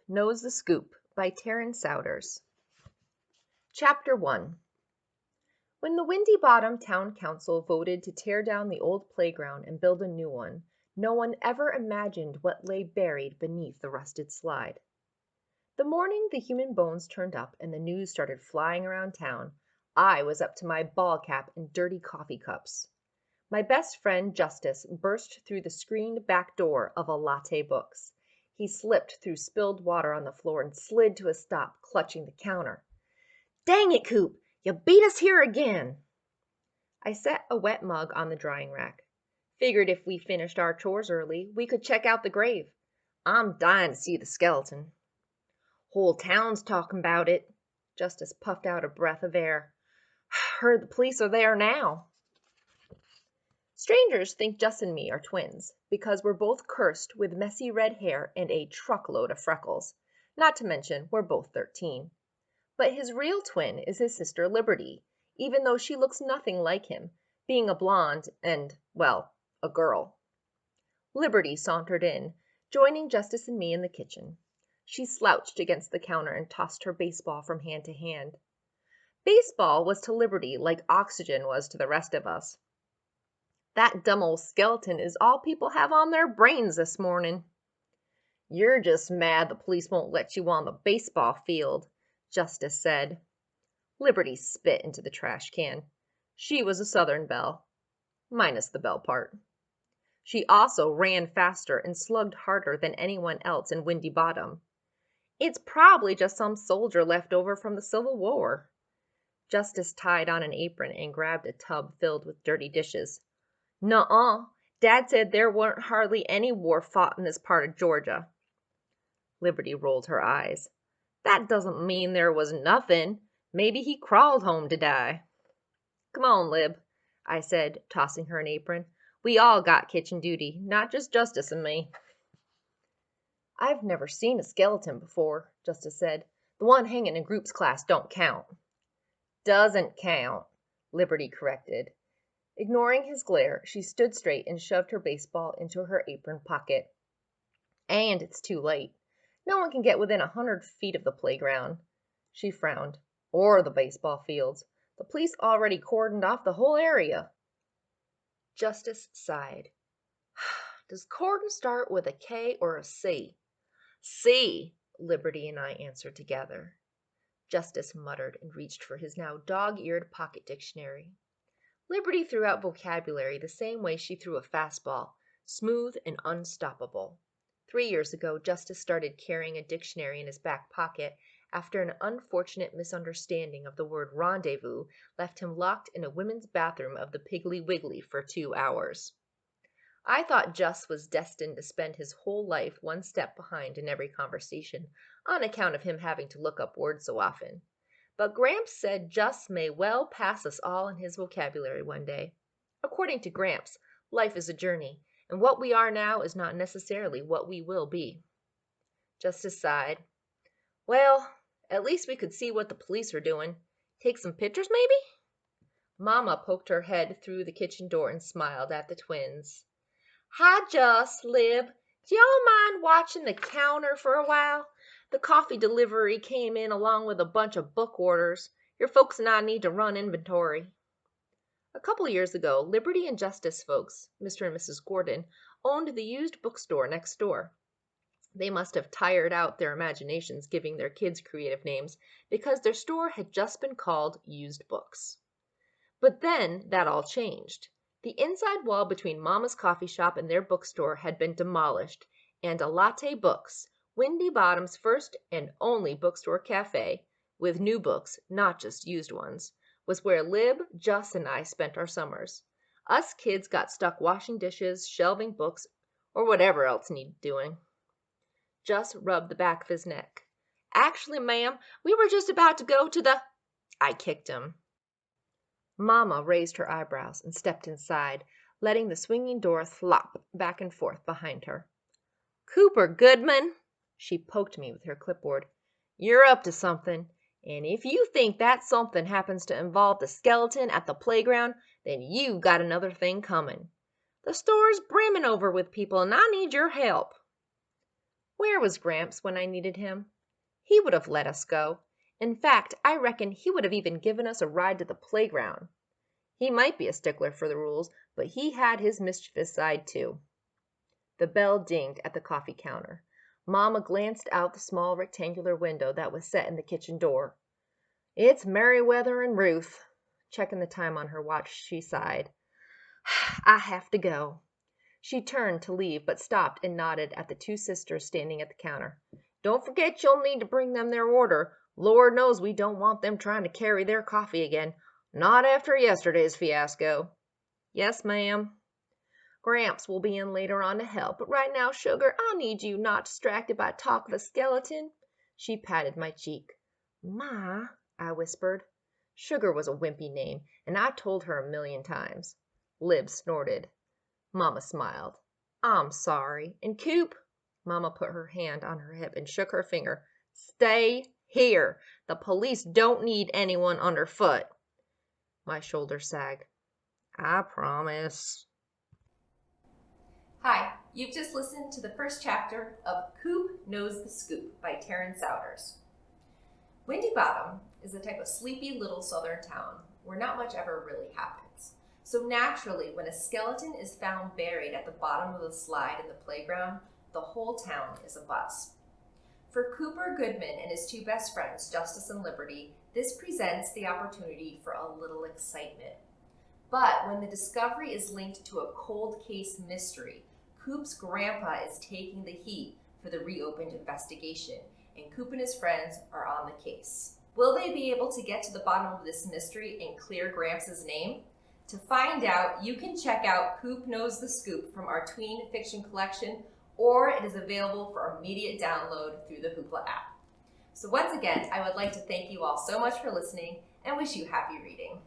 Knows the Scoop by Terence Souders. Chapter 1. When the Windy Bottom Town Council voted to tear down the old playground and build a new one, no one ever imagined what lay buried beneath the rusted slide. The morning the human bones turned up and the news started flying around town, I was up to my ball cap and dirty coffee cups. My best friend Justice burst through the screened back door of a Latte Books. He slipped through spilled water on the floor and slid to a stop, clutching the counter. "Dang it, Coop! You beat us here again!" I set a wet mug on the drying rack. Figured if we finished our chores early, we could check out the grave. I'm dying to see the skeleton. "Whole town's talking about it." Justice puffed out a breath of air. "Heard the police are there now." Strangers think Jess and me are twins, because we're both cursed with messy red hair and a truckload of freckles. Not to mention, we're both 13. But his real twin is his sister Liberty, even though she looks nothing like him, being a blonde and, well, a girl. Liberty sauntered in, joining Justice and me in the kitchen. She slouched against the counter and tossed her baseball from hand to hand. Baseball was to Liberty like oxygen was to the rest of us. "That dumb old skeleton is all people have on their brains this morning." "You're just mad the police won't let you on the baseball field," Justice said. Liberty spit into the trash can. She was a Southern belle, minus the bell part. She also ran faster and slugged harder than anyone else in Windy Bottom. "It's probably just some soldier left over from the Civil War." Justice tied on an apron and grabbed a tub filled with dirty dishes. "Nuh-uh. Dad said there weren't hardly any war fought in this part of Georgia." Liberty rolled her eyes. "That doesn't mean there was nothing. Maybe he crawled home to die." "Come on, Lib," I said, tossing her an apron. "We all got kitchen duty, not just Justice and me." "I've never seen a skeleton before," Justice said. "The one hanging in Group's class don't count." "Doesn't count," Liberty corrected. Ignoring his glare, she stood straight and shoved her baseball into her apron pocket. "And it's too late. No one can get within 100 feet of the playground." She frowned. "Or the baseball fields. The police already cordoned off the whole area." Justice sighed. "Does cordon start with a K or a C?" "C," Liberty and I answered together. Justice muttered and reached for his now dog-eared pocket dictionary. Liberty threw out vocabulary the same way she threw a fastball, smooth and unstoppable. 3 years ago, Justice started carrying a dictionary in his back pocket after an unfortunate misunderstanding of the word rendezvous left him locked in a women's bathroom of the Piggly Wiggly for 2 hours. I thought Juss was destined to spend his whole life one step behind in every conversation, on account of him having to look up words so often. But Gramps said Juss may well pass us all in his vocabulary one day. According to Gramps, life is a journey, and what we are now is not necessarily what we will be. Justice sighed. "Well, at least we could see what the police are doing. Take some pictures, maybe?" Mama poked her head through the kitchen door and smiled at the twins. "Hi, Juss, Lib. Do y'all mind watching the counter for a while? The coffee delivery came in along with a bunch of book orders. Your folks and I need to run inventory." A couple years ago, Liberty and Justice folks, Mr. and Mrs. Gordon, owned the used bookstore next door. They must have tired out their imaginations giving their kids creative names, because their store had just been called Used Books. But then that all changed. The inside wall between Mama's coffee shop and their bookstore had been demolished, and a Latte Books, Windy Bottom's first and only bookstore cafe, with new books, not just used ones, was where Lib, Juss, and I spent our summers. Us kids got stuck washing dishes, shelving books, or whatever else needed doing. Juss rubbed the back of his neck. "Actually, ma'am, we were just about to go to the—" I kicked him. Mama raised her eyebrows and stepped inside, letting the swinging door flop back and forth behind her. "Cooper Goodman," she poked me with her clipboard, "you're up to something, and if you think that something happens to involve the skeleton at the playground, then you got another thing coming. The store's brimming over with people, and I need your help." Where was Gramps when I needed him? He would have let us go. In fact, I reckon he would have even given us a ride to the playground. He might be a stickler for the rules, but he had his mischievous side too. The bell dinged at the coffee counter. Mama glanced out the small rectangular window that was set in the kitchen door. It's Meriwether and Ruth. Checking the time on her watch, she sighed. I have to go. She turned to leave, but stopped and nodded at the two sisters standing at the counter. Don't forget you'll need to bring them their order. Lord knows we don't want them trying to carry their coffee again. Not after yesterday's fiasco. Yes, ma'am. Gramps will be in later on to help, but right now, sugar, I'll need you not distracted by talk of a skeleton. She patted my cheek. Ma, I whispered. Sugar was a wimpy name, and I told her 1,000,000 times. Lib snorted. Mama smiled. I'm sorry. And Coop, Mama put her hand on her hip and shook her finger. Stay here. The police don't need anyone underfoot. My shoulder sagged. I promise. Hi, you've just listened to the first chapter of Coop Knows the Scoop by Terrence Souders. Windy Bottom is a type of sleepy little southern town where not much ever really happens. So naturally, when a skeleton is found buried at the bottom of the slide in the playground, the whole town is abuzz. For Cooper Goodman and his two best friends, Justice and Liberty, this presents the opportunity for a little excitement. But when the discovery is linked to a cold case mystery, Coop's grandpa is taking the heat for the reopened investigation, and Coop and his friends are on the case. Will they be able to get to the bottom of this mystery and clear Gramps' name? To find out, you can check out Coop Knows the Scoop from our tween fiction collection, or it is available for immediate download through the Hoopla app. So once again, I would like to thank you all so much for listening and wish you happy reading.